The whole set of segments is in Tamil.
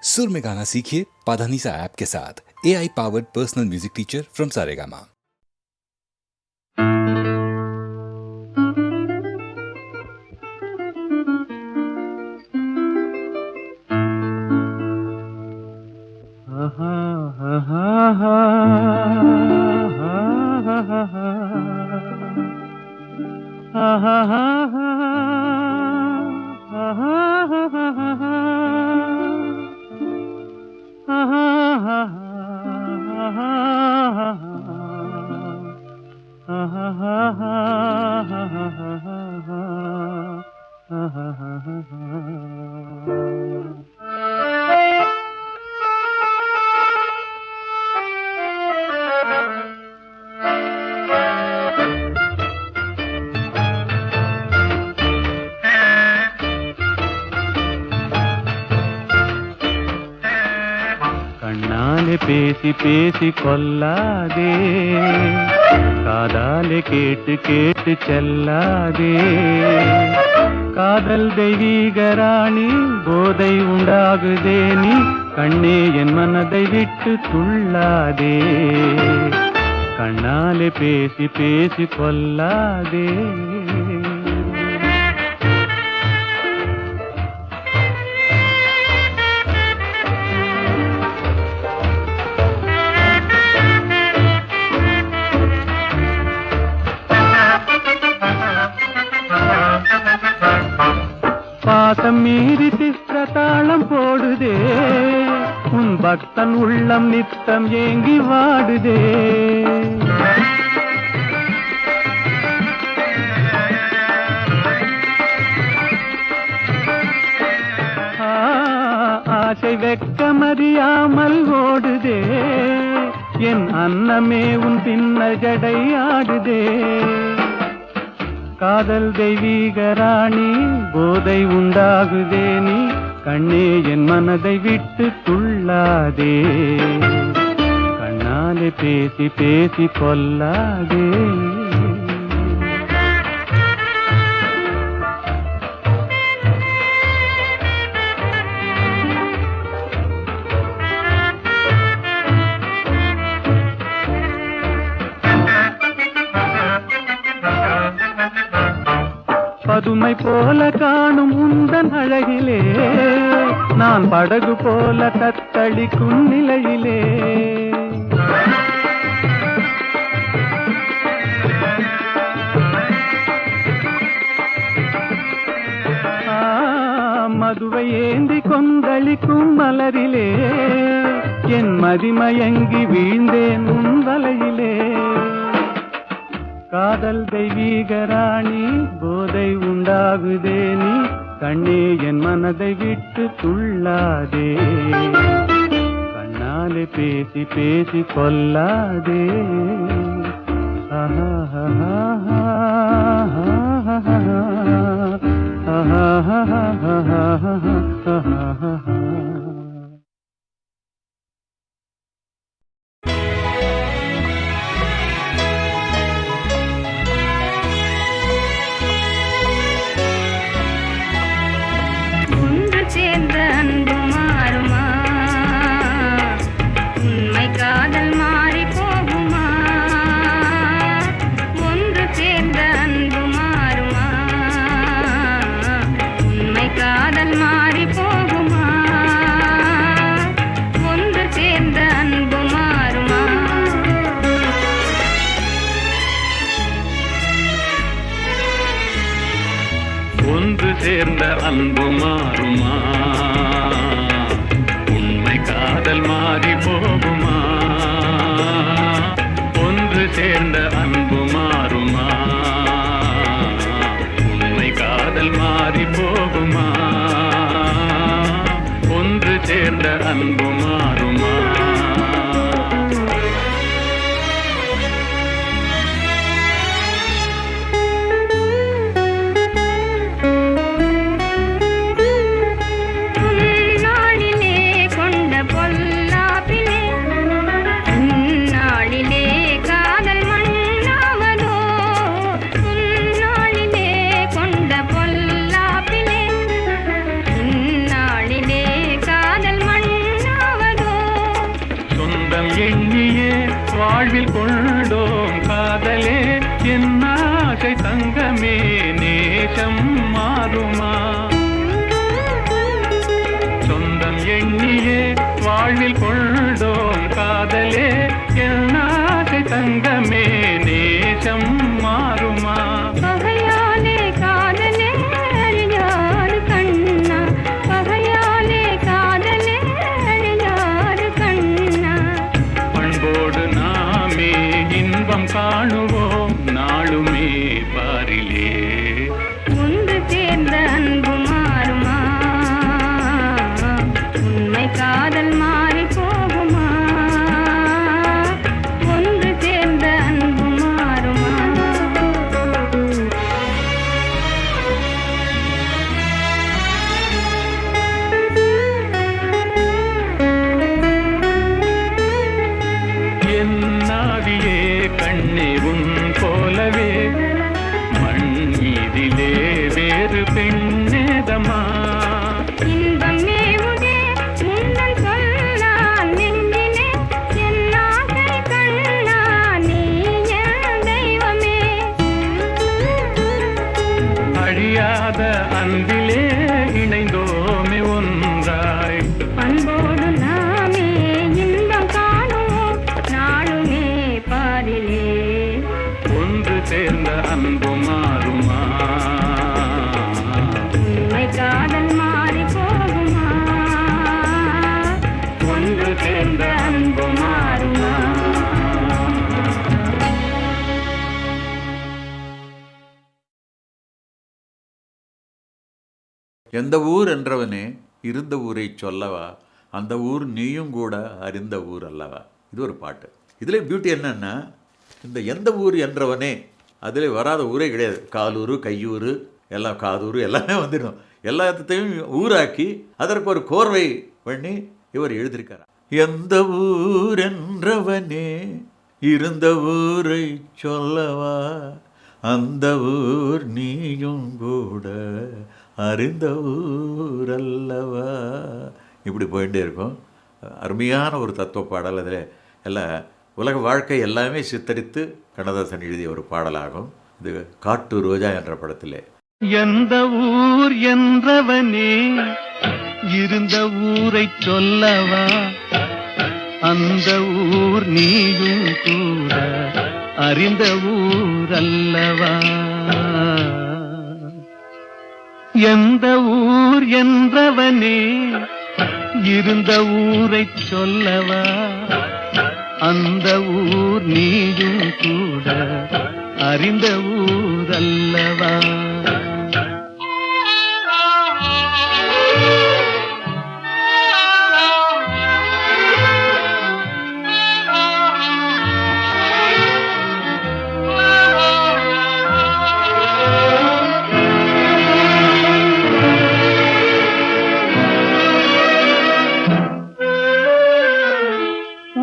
सुर में गाना सीखिए पाधानीसा ऐप के साथ। AI powered personal music teacher from Saregama. கண்ணாலே பேசி பேசி கொல்லாதே, காதாலே கேட்டு கேட்டு செல்லாதே. காதல் தெய்வீக ராணி, போதை உண்டாகுதே நீ, கண்ணே என் மனதை விட்டு துள்ளாதே. கண்ணாலே பேசி பேசி கொல்லாதே. பாசம் மீறி சித்திரத்தாளம் போடுதே, உன் பக்தன் உள்ளம் நித்தம் ஏங்கி வாடுதே. ஆசை வெட்கமறியாமல் ஓடுதே, என் அன்னமே உன் பின்ன ஜடை ஆடுதே. காதல் தெய்வீக ராணி, போதை உண்டாகுதே நீ, கண்ணே என் மனதை விட்டு துள்ளாதே. கண்ணாலே பேசி பேசி கொல்லாதே. பதுமை போல காணும் உந்தன் அழகிலே, நான் படகு போல தத்தளிக்கும் நிலையிலே. மதுவை ஏந்தி கொந்தளிக்கும் மலரிலே, என் மதிமயங்கி வீழ்ந்தேன் உன் வலையிலே. காதல் தெய்வீக ராணி, போதை உண்டாகுதே நீ, கண்ணே என் மனதை விட்டு துள்ளாதே. கண்ணாலே பேசி பேசி கொல்லாதே. சேர்ந்த அன்பு மாறுமா, உண்மை காதல் மாறி போகுமா. ஒன்று சேர்ந்த அன்பு மாறுமா, உண்மை காதல் மாறி போகுமா. ஒன்று சேர்ந்த அன்பு மாறுமா. காதல் மண் சொந்தம் எண்ணியே வாழ்வில் கொண்டோம் காதலே என் ஆசை தங்கமே நேசம் மாறுமா சொந்தம் எண்ணியே வாழ்வில் கொண்டோம் காதலே என் ஆசை தங்கமே நேசம் மாறுமா பகையாலே காதலே அறியாறு கண்ணா பகையாலே காதலே அறியாறு கண்ணா பண்போடு நாமே இன்பம் காணுவோம் நாளுமே பாரிலே ஒன்று சேர்ந்த அன்பு மாறுமா உண்மை காதல் மாறி போகுமா ஒன்று சேர்ந்த அன்பு மாறுமா என் நாவியே கண்ணே உன் போலவே மண் மீதிலே வேறு பெண்ணேதமா இன்பம் மேவுதே முன்னல் சொன்னான் நெஞ்சிலே என் ஆசை கண்ணா நீ என் தெய்வமே அழியாத அன்பிலே இணைந்தோமே ஒன்றாய் அன்போடு நாமே இன்பம் காணுவோம் நாளுமே பாரிலே ஒன்று சேர்ந்த அன்பு மாறுமா உண்மை காதல் மாறி போகுமா ஒன்று சேர்ந்த அன்பு மாறுமா எந்த ஊர் என்றவனே இருந்த ஊரை சொல்லவா அந்த ஊர் நீயும் கூட அறிந்த ஊர் அல்லவா. இது ஒரு பாட்டு. இதில் பியூட்டி என்னன்னா, இந்த எந்த ஊர் என்றவனே அதில் வராத ஊரே கிடையாது. காலூர், கையூர், எல்லாம் காதூர் எல்லாமே வந்துடும். எல்லாத்தையும் ஊராக்கி அதற்கு ஒரு கோர்வை பண்ணி இவர் எழுதியிருக்கார். எந்த ஊர் என்றவனே இருந்த ஊரை சொல்லவா அந்த ஊர் நீயும் கூட அறிந்த ஊர் அல்லவா. இப்படி போயிட்டே இருக்கும். அருமையான ஒரு தத்துவ பாடல். அதில் எல்லாம் உலக வாழ்க்கை எல்லாமே சித்தரித்து கண்ணதாசன் எழுதிய ஒரு பாடலாகும். இது காட்டு ரோஜா என்ற படத்திலே. எந்த ஊர் என்றவனே இருந்த ஊரை சொல்லவா அந்த ஊர் நீயும் கூட அறிந்த ஊர் அல்லவா. எந்த ஊர் என்றவனே இருந்த ஊரை சொல்லவா அந்த ஊர் நீயும் கூட அறிந்த ஊர் அல்லவா.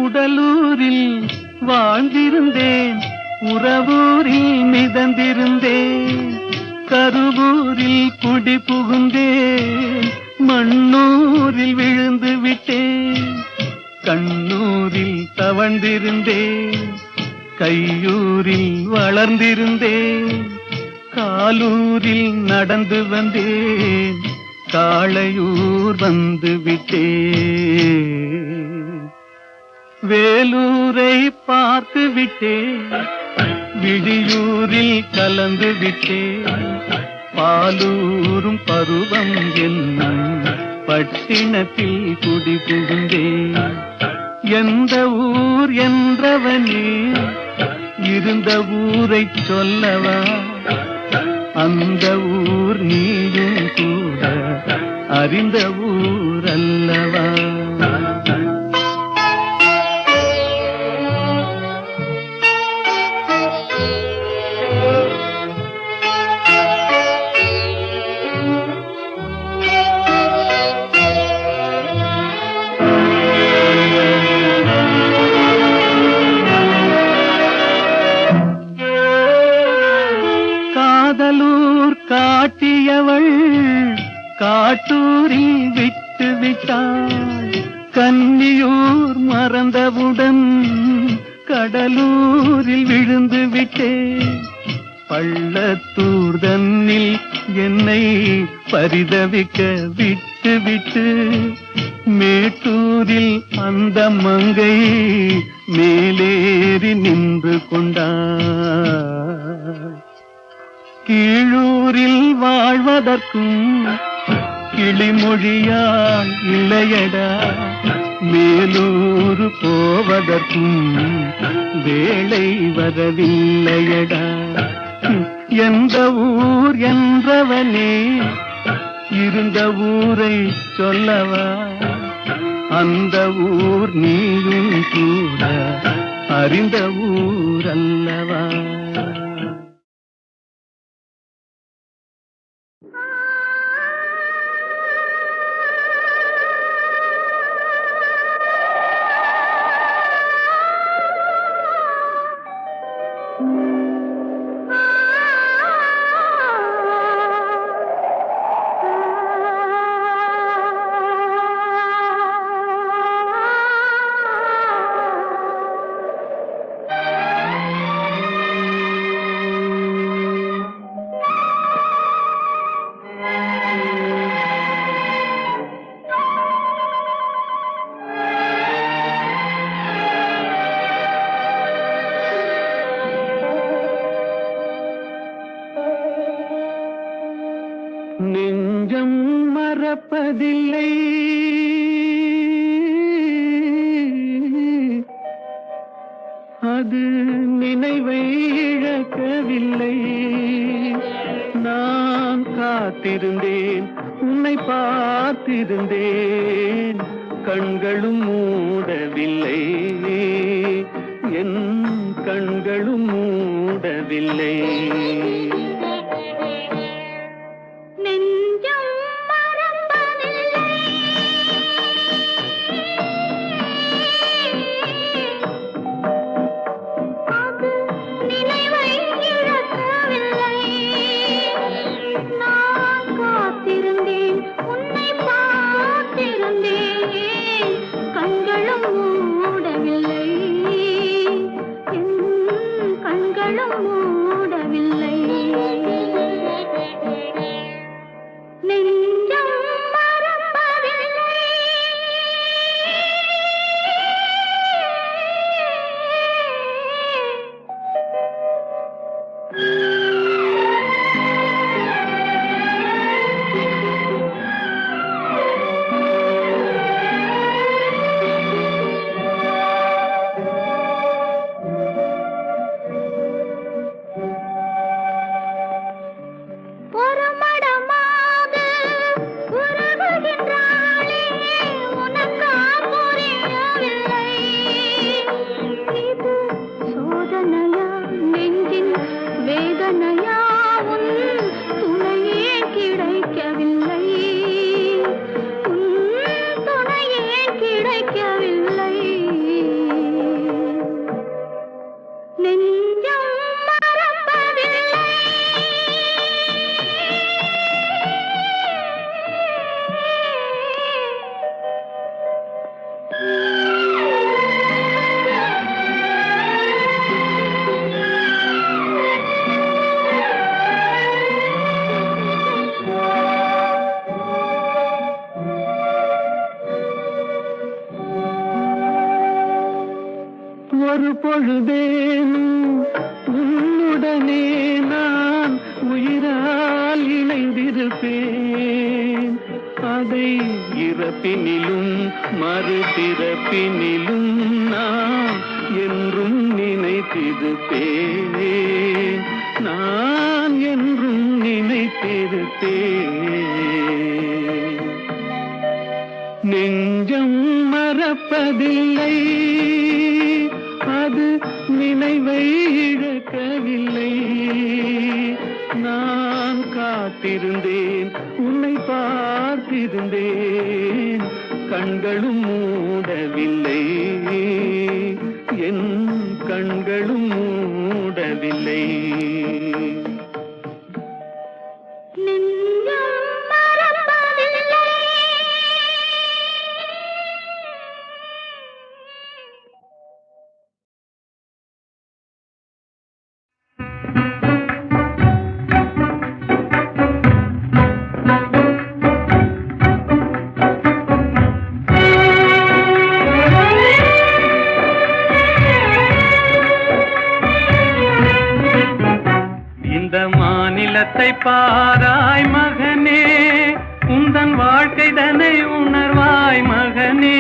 உடலூரில் வாழ்ந்திருந்தேன், உறவூரில் மிதந்திருந்தேன், கருவூரில் குடி புகுந்தேன், மண்ணூரில் விழுந்து விட்டேன், கண்ணூரில் தவழ்ந்திருந்தேன், கையூரில் வளர்ந்திருந்தேன், காலூரில் நடந்து வந்தேன், காளையூர் வந்து விட்டேன், வேலூரை பார்த்து விட்டேன், விழியூரில் கலந்து விட்டேன், பாலூரும் பருவம் என்னும் பட்டினத்தில் குடி புகுந்தேன். எந்த ஊர் என்றவனே இருந்த ஊரை சொல்லவா அந்த ஊர் நீயும் கூட அறிந்த ஊர் அல்லவா. காதலூர் காட்டியவள் காட்டூரில் விட்டு விட்டாள், கன்னியூர் மறந்தவுடன் கடலூரில் விழுந்து விட்டேன். பள்ளத்தூர் தன்னில் என்னை பரிதவிக்க விட்டு விட்டு மேட்டூரில் அந்த மங்கை மேலேறி நின்று கொண்டார். கீழூரில் வாழ்வதற்கும் கிளிமொழியால் இல்லையடா, மேலூர் போவதற்கும் வேளை வரவில்லையடா. எந்த ஊர் என்றவனே இருந்த ஊரை சொல்லவா, அந்த ஊர் நீயும் கூட அறிந்த ஊர் அல்லவா. நெஞ்சம் மறப்பதில்லை, அது நினைவை இழக்கவில்லை. நான் காத்திருந்தேன், உன்னை பார்த்திருந்தேன், கண்களும் மூடவில்லை, என் கண்களும் மூடவில்லை. ஒரு பொழுதேனும் உன்னுடனே நான் உயிரால் இணைந்திருப்பேன். அதை இறப்பினிலும் மறுபிறப்பினிலும் நான் என்றும் நினைத்திருப்பேன், நான் என்றும் நினைத்திருப்பேன். நெஞ்சம் மறப்பதில்லை, அது நினைவை இழக்கவில்லை. நான் காத்திருந்தேன், உன்னை பார்த்திருந்தேன், கண்களும் மூடவில்லை, என் கண்களும் மூடவில்லை. பாராய் மகனே, உந்தன் வாழ்க்கைதனை உணர்வாய் மகனே,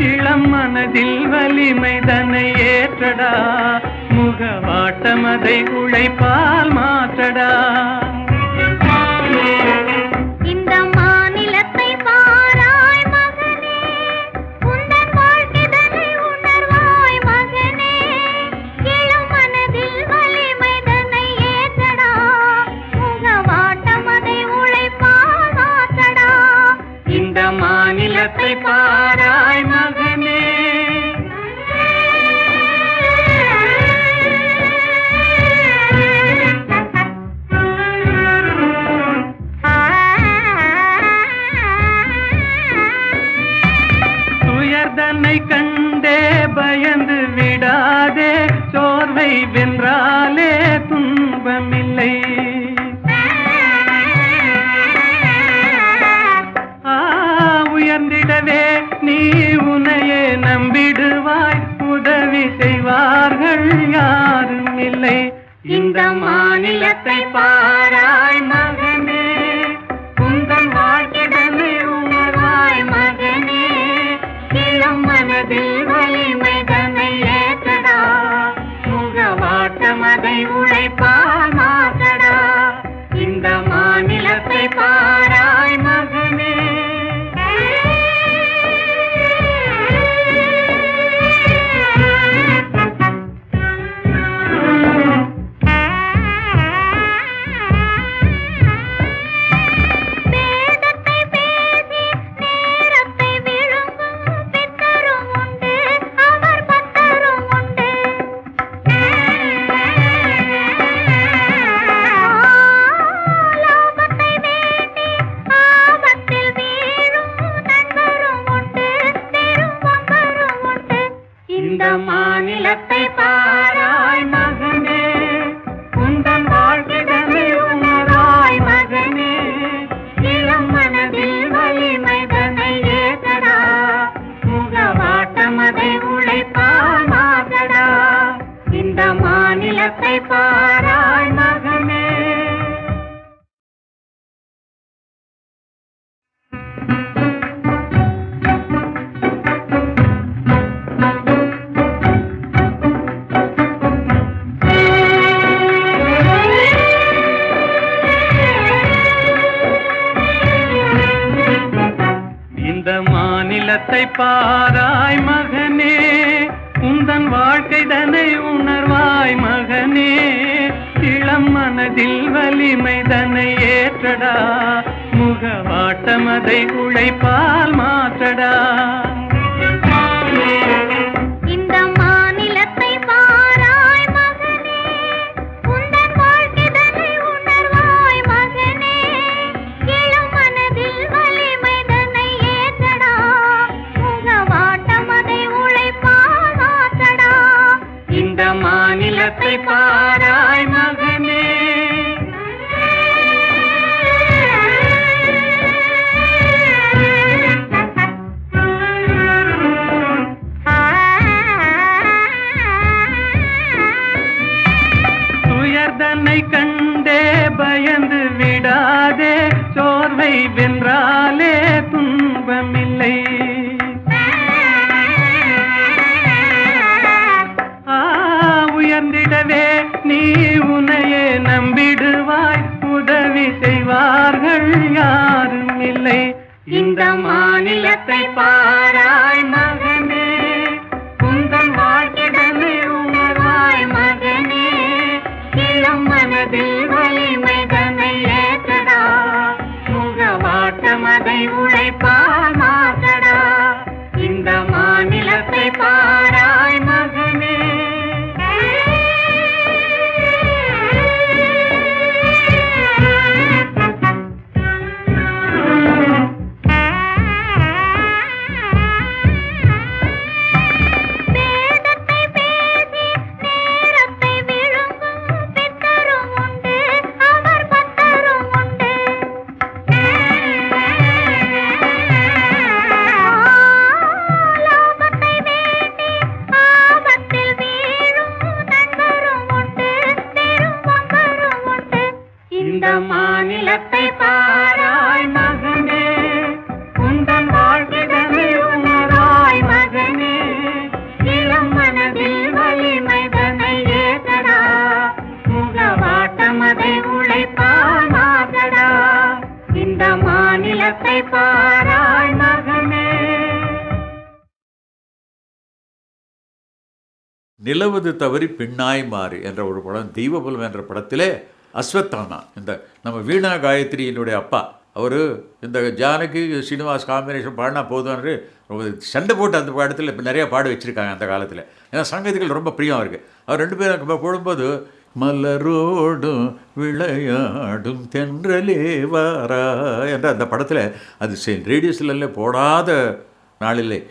இளம் மனதில் வலிமைதனை ஏற்றடா, முகவாட்டமதை உழைப்பால் மாற்றடா. இந்த மாநிலத்தை பாராய் மகனே, உந்தன் வாழ்க்கைதனை உணர்வாய் மகனே, இளம் மனதில் வலிமைதனை ஏற்றடா, முகவாட்டமதை உழைப்பால் மாற்றடா. இந்த மாநிலத்தை பாராய் மகனே. துயர்தனை கண்டே பயந்து விடாதே, சோர்வை வென்றாலே துன்பமில்லை. உயர்ந்திடவே நீ உன்னையே நம்பிடுவாய், உதவி செய்வார்கள் யாரும் இல்லை. இந்த மாநிலத்தை பாராய் மகனே, உந்தன் வாழ்க்கைதனை உணர்வாய் மகனே, இளம் மனதில் வலிமைதனை ஏற்றடா, முகவாட்டமதை உழைப்பால் மாற்றடா. இந்த மாநிலத்தை பாராய் மகனே. இந்த மாநிலத்தை பாராய் மகனே, உந்தன் வாழ்க்கைதனை உணராய் மகனே, இளம் மனதில் வலிமைதனை ஏற்றடா, முகவாட்டமதை உழைப்பால் மாற்றடா. இந்த மாநிலத்தை பாராய் மகனே. இந்த மாநிலத்தை பாராய் மகனே, உந்தன் வாழ்க்கைதனை உணர்வாய் மகனே, இளம் மனதில் வலிமைதனை ஏற்றடா, முகவாட்டமதை உழைப்பால் மாற்றடா. இந்த மாநிலத்தை பாராய் மகனே, உந்தன் வாழ்க்கைதனை உணர்வாய் மகனே, இளம் மனதில் வலிமைதனை ஏற்றடா, முகவாட்டமதை உழைப்பால் மாற்றடா. இந்த மாநிலத்தை பாராய் மகனே. துயர்தனை கண்டே பயந்து விடாதே, சோர்வை வென்றாலே துன்பமில்லை. உயர்ந்திடவே நீ உன்னையே நம்பிடுவாய், உதவி செய்வார்கள் யாரும் இல்லை. இந்த மாநிலத்தை பாராய் மகனே, உந்தன் வாழ்க்கைதனை உணர்வாய் மகனே, இளம் மனதில் வலிமைதனை ஏற்றடா, முகவாட்டமதை உழைப்பால் மாற்றடா. இந்த மாநிலத்தை பாராய் மகனே. நிலவது தவறி பெண்ணாய் மாறு என்ற ஒரு படம், தெய்வபலம் என்ற படத்திலே அஸ்வத்தானா, இந்த நம்ம வீணா காயத்ரியினுடைய அப்பா, அவர் இந்த ஜானகி ஸ்ரீனிவாஸ் காம்பினேஷன் பாடினா போதும்னு ரொம்ப சண்டை போட்டு அந்த படத்தில் இப்போ நிறையா பாட வச்சுருக்காங்க அந்த காலத்தில். ஏன்னா சங்கீதங்கள் ரொம்ப பிரியம் இருக்குது. அவர் ரெண்டு பேரும் போடும்போது மலரோடும் விளையாடும் தென்றலே வாரா என்ற அந்த படத்தில் அது ரேடியோஸ்ல போடாத நாளிலே.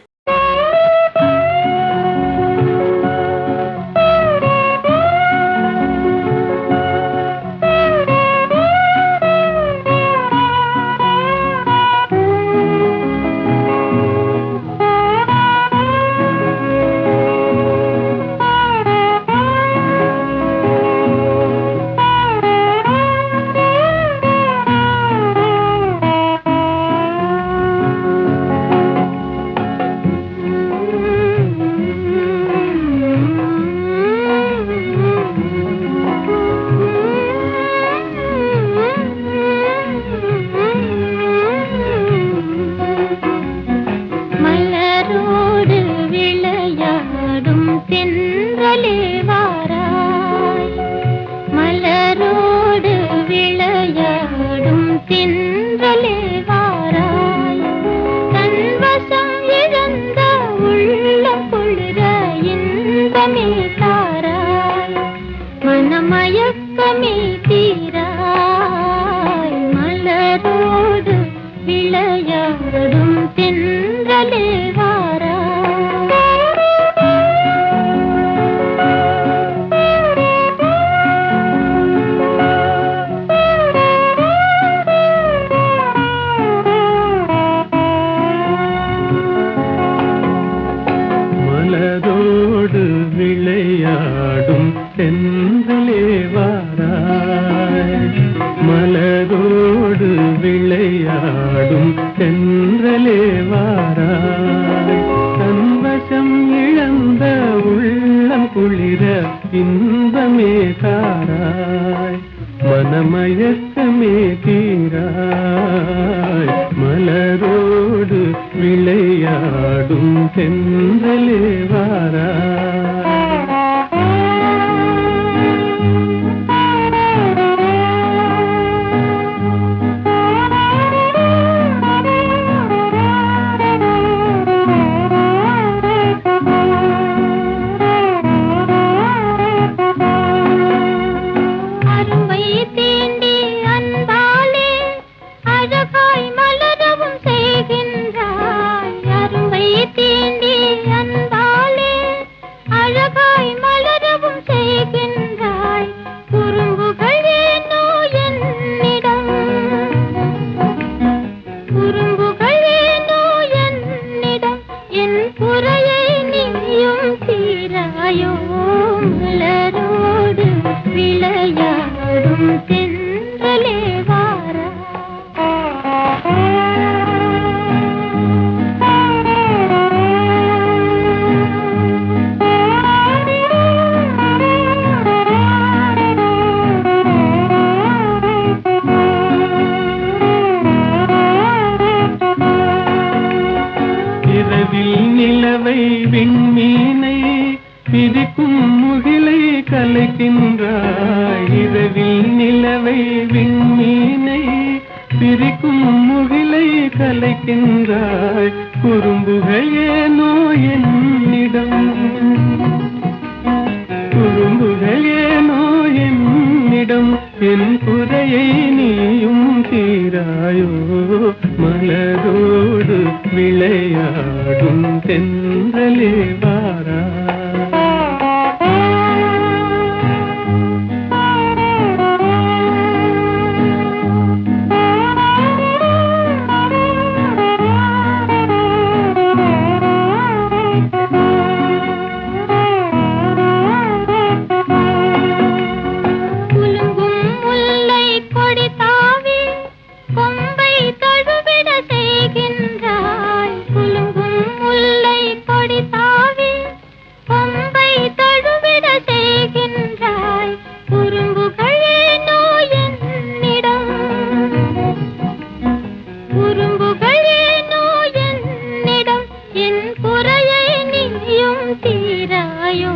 தீராயோ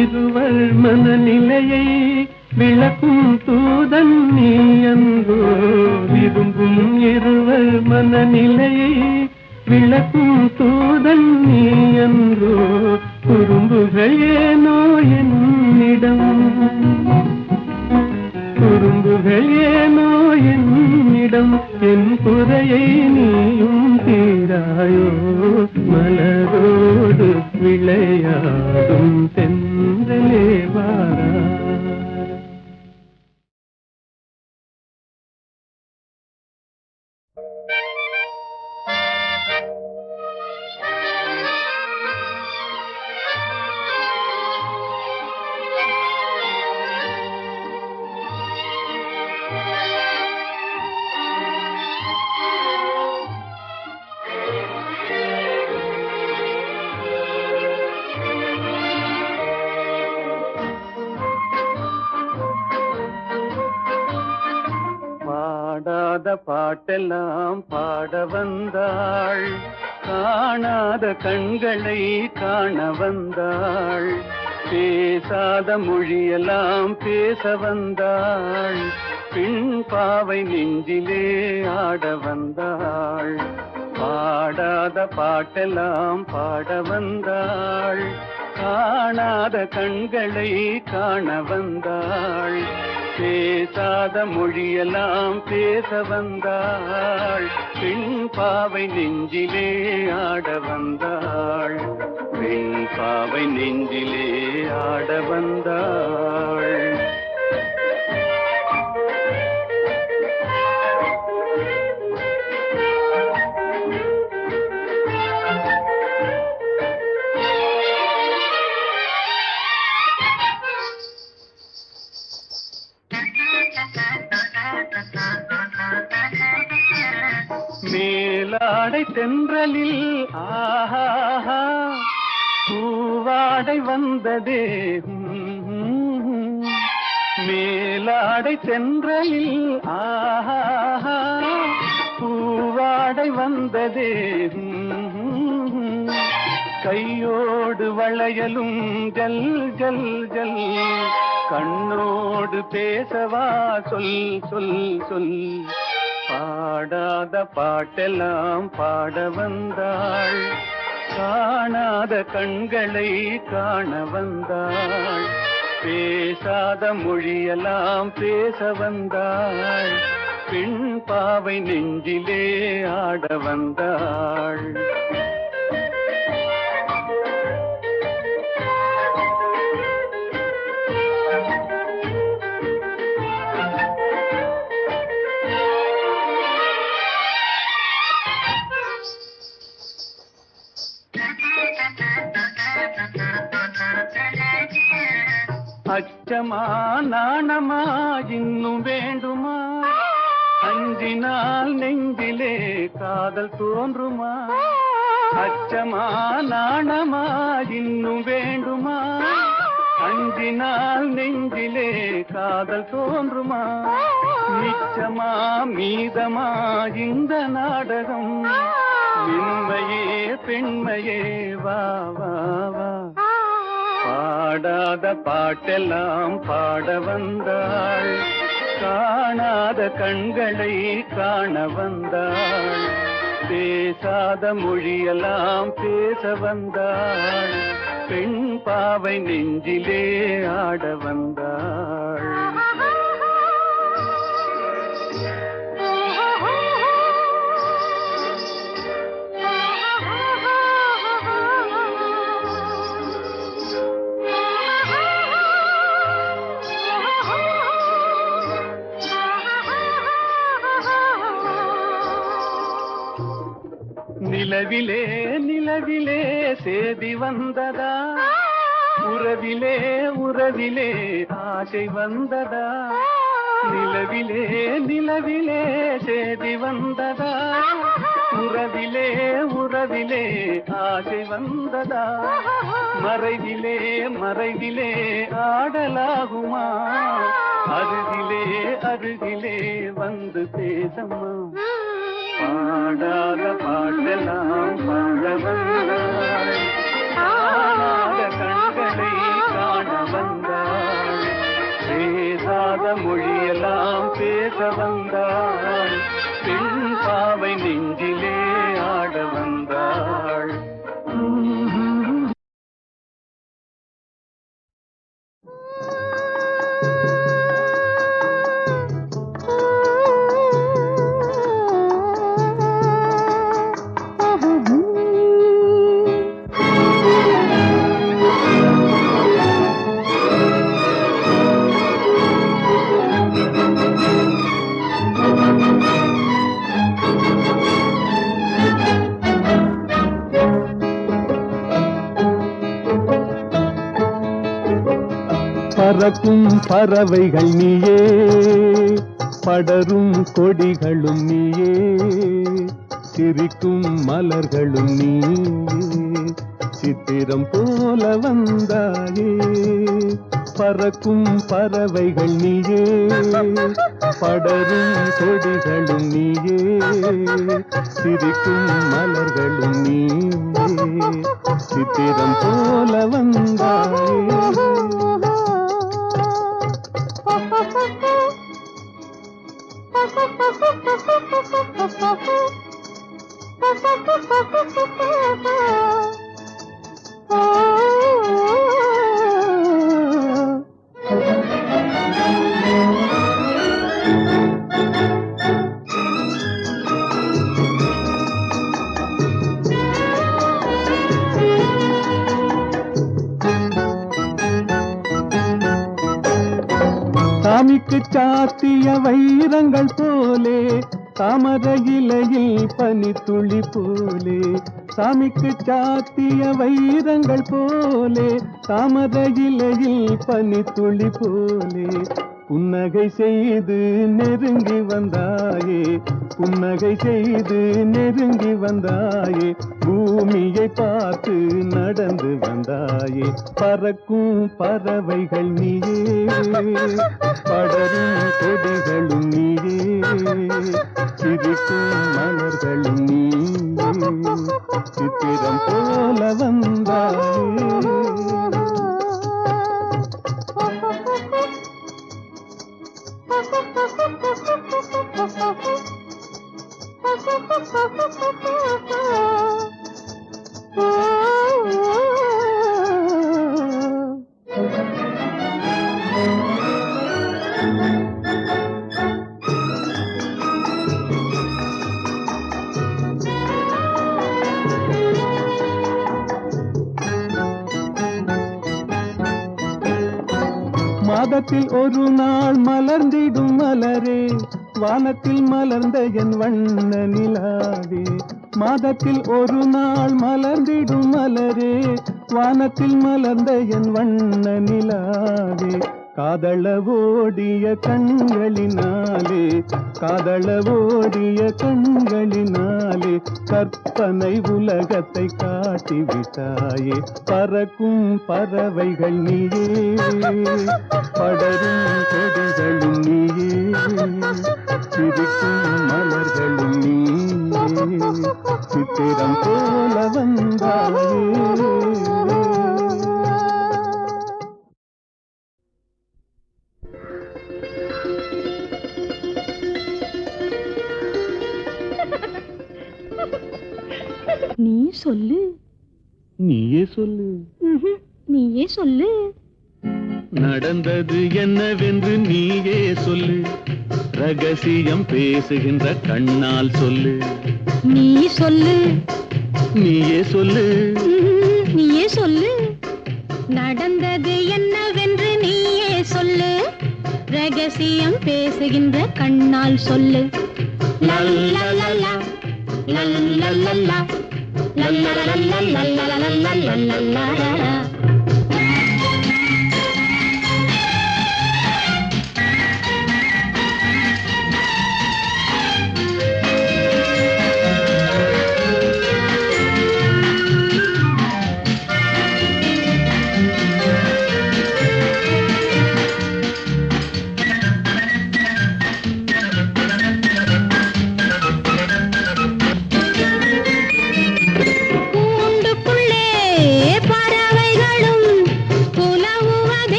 இருவர் மனநிலையை விளக்கும் தூதன் நீ அன்றோ. விரும்பும் இருவர் மனநிலையை விளக்கும் தூதன் நீ அன்றோ. குறும்புகள் ஏனோ என்னிடம், குறும்புகள் ஏனோ என்னிடம். என் குறையை நீயும் தீராயோ. மலரோடு விளையாடும் சென்றலே வாரா. பாடாத பாட்டெல்லாம் பாட வந்தாள், காணாத கண்களை காண வந்தாள். பேசாத மொழியெல்லாம் பேச வந்தாள், பின் பாவை நெஞ்சிலே ஆட வந்தாள். பாடாத பாட்டெல்லாம் பாட வந்தாள், காணாத கண்களை காண வந்தாள். பேசாத மொழியெல்லாம் பேச வந்தாள், பெண் பாவை நெஞ்சிலே ஆட வந்தாள். பெண் பாவை நெஞ்சிலே ஆட வந்தாள். மேலாடை தென்றலில் ஆஹா பூவாடை வந்ததே. மேலாடை தென்றலில் ஆஹா பூவாடை வந்ததே. கையோடு வளையலும் ஜல் ஜல் ஜல், கண்ணோடு பேசவா சொல் சொல் சொல். பாடாத பாட்டெல்லாம் பாட வந்தாள், காணாத கண்களை காண வந்தாள். பேசாத மொழியெல்லாம் பேச வந்தாள், பெண் பாவை நெஞ்சிலே ஆட வந்தாள். அச்சமா நாணமா இன்னும் வேண்டுமா, அஞ்சினால் நெஞ்சிலே காதல் தோன்றுமா. அச்சமா நாணமா இன்னும் வேண்டுமா, அஞ்சினால் நெஞ்சிலே காதல் தோன்றுமா. மிச்சமா மீதமா இந்த நாடகம், மென்மையே பெண்மையே வா வா வா. பாடாத பாட்டெல்லாம் பாட வந்தாள், காணாத கண்களை காண வந்தாள். பேசாத மொழியெல்லாம் பேச வந்தாள், பெண் பாவை நெஞ்சிலே ஆட வந்தாள். நிலவிலே நிலவிலே சேதி வந்ததா, உறவிலே உறவிலே ஆசை வந்ததா. நிலவிலே நிலவிலே சேதி வந்ததா, உறவிலே உறவிலே ஆசை வந்ததா. மறைவிலே மறைவிலே ஆடலாகுமா, அருகிலே அருகிலே வந்து பேசம்மா. பாடாத பாட்டெல்லாம் பாட வந்தாள், காணாத கண்களை பறக்கும் பறவைகள் நீயே, படரும் கொடிகளும் நீயே, சிரிக்கும் மலர்களும் நீயே, சித்திரம் போல வந்தாயே. பறக்கும் பறவைகள் நீயே, படரும் கொடிகளும் நீயே, சிரிக்கும் மலர்களும் நீயே, சித்திரம் போல வந்தாயே. சாமிக்கு சாத்திய வைரங்கள் போலே, தாமரை இலையில் பனித்துளி போலே. சாமிக்கு சாத்திய வைரங்கள் போலே, தாமரை இலையில் பனித்துளி போலே. புன்னகை செய்து நெருங்கி வந்தாயே, புன்னகை செய்து நெருங்கி வந்தாயே, பூமியை பார்த்து நடந்து வந்தாயே. பறக்கும் பறவைகள் நீயே, படரும் கொடிகளும் நீயே, சிரிக்கும் மலர்களும் நீயே, சித்திரம் போல வந்தாயே. மாதத்தில் ஒரு நாள் மலர்ந்திடும் மலரே, வானத்தில் மலர்ந்த என் வண்ண நிலாவே. மாதத்தில் ஒரு நாள் மலர்ந்திடும் மலரே, வானத்தில் மலர்ந்த என் வண்ண நிலாவே. காதளவோடிய கண்களினாலே, காதளவோடிய கண்களினாலே, கற்பனை உலகத்தை காட்டிவிட்டாயே. பறக்கும் பறவைகள் நீயே, படரும் கொடிகளும் நீயே, சிரிக்கும் மலர்களும் நீயே, சித்திரம் போல வந்தாயே. நீ சொல்லு. நீயே சொல்லு. நீயே சொல்லு. நடந்தது என்னவென்று நீயே சொல்லு, ரகசியம் பேசுகின்ற கண்ணால் சொல்லு. நீ சொல்லு. நீயே சொல்லு. நீயே சொல்லு. நடந்தது என்னவென்று நீயே சொல்லு, ரகசியம் பேசுகின்ற கண்ணால் சொல்லு. லல்லலலா லல்லலலா லல்லலலலா.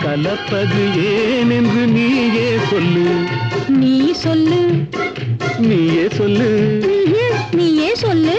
கலப்பது ஏனென்று நீயே சொல்லு. நீ சொல்லு. நீயே சொல்லு. நீயே சொல்லு.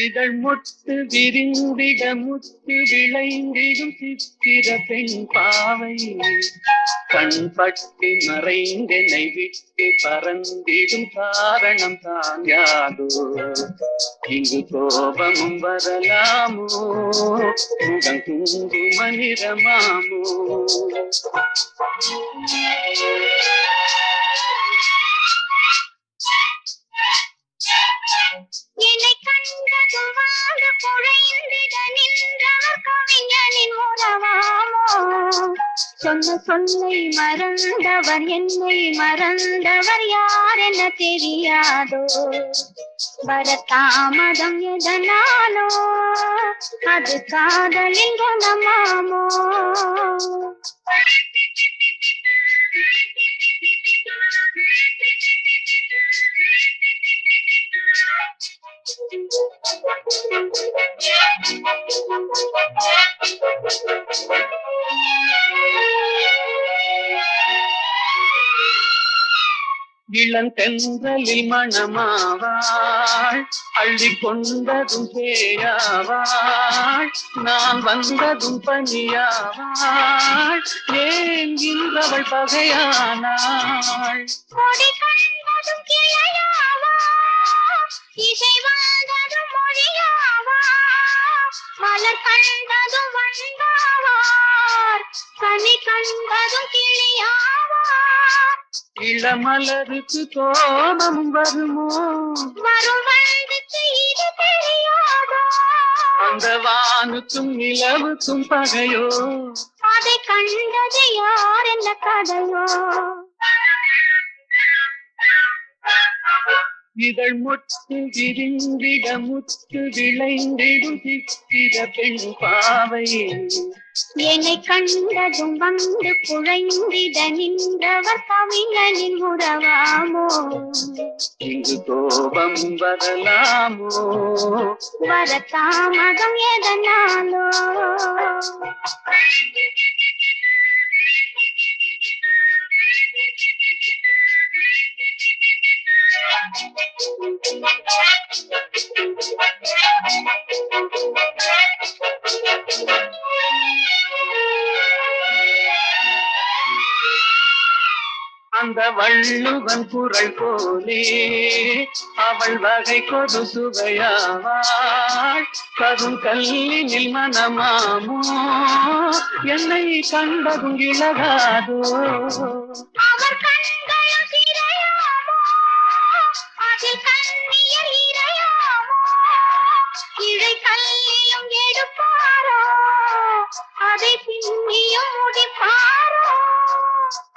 இதழ் முத்து விரிந்திட முத்து விளைந்திடும் சித்திர பெண் பாவை கண் பட்டு மறைந்தென்னை விட்டு பறந்திடும் காரணம் தான் யாதோ இங்கு கோபமும் வரலாமோ முகம் குங்கும நிறமாமோ என்னை கண்டதும் வாழ்ந்து குழைந்திட நின்றவர் கவிஞனின் உறவாமோ சொன்ன சொல்லை மறந்தவர் என்னை மறந்தவர் யார் என தெரியாதோ வரதாமதம் எதனாலோ அது காதலின் குணமாமோ இளந்தென்றலில் மணமாவாள் அள்ளி கொண்டதும் பேயாவாள் நான் வந்ததும் பணியாவாள் ஏன் இன்றவள் பகையானாள் கொடி கண்டதும் கிளையாவா இசை வந்ததும் மொழியாவா மலர் கண்டதும் வந்தாவார் கனி கண்டதும் கிளியாவா இளமலருக்கு கோபம் வருமோ வரும் வயதுக்கு இது தெரியாதோ அந்த வானுக்கும் நிலவுக்கும் பகையோ அதை கண்டது யார் என்ன கதையோ இதழ் முத்து விரிந்திட முத்து விளைந்திடும் சித்திர பெண் பாவை என்னை கண்டதும் வந்து குழைந்திட நின்றவர் கவிஞனின் உறவாமோ இங்கு கோபம் வரலாமோ வரத்தாமதம் எதனாலோ அந்த வள்ளுவன் குரல் போலே அவள் வகை கொடு சுவையாவாள் கரும் கல்லினில் மனமாமோ என்னை கண்டதும் இழகாதோ அவர் கண்களும் சிறையாமோ அதில் கண்ணியல் இறையாமோ இழை கல்லிலும் எடுப்பாரோ அதை பின்னியும் முடிப்பாரோ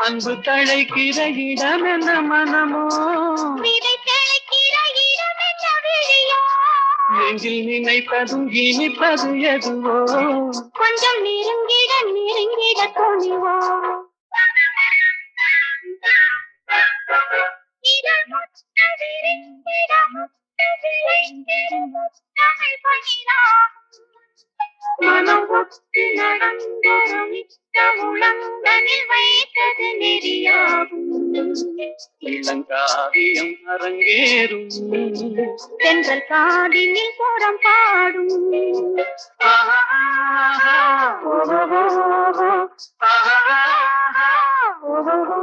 அன்பு தழைக்கிற இடம் என்ன மனமோ விதை தெளிக்கிற இடம் என்ன விழியோ நெஞ்சில் நினைப்பதும் இனிப்பது எதுவோ கொஞ்சம் நெருங்கிட நெருங்கிட துணிவோ இதழ் முத்து விரிந்திட முத்து விளைந்திடும் முத்தமிழ் பகிராம் மனம் ஒத்து நடந்தொரு மிக்க உளங்கனில் வைத்தது நெறியாகும் இளங்காவியம் அரங்கேறும் தென்றல் காதினில் புறம் பாடும் ஆஹா, ஆஹா, ஓஹோ, ஓஹோ, ஆஹா, ஆஹா, ஓஹோ.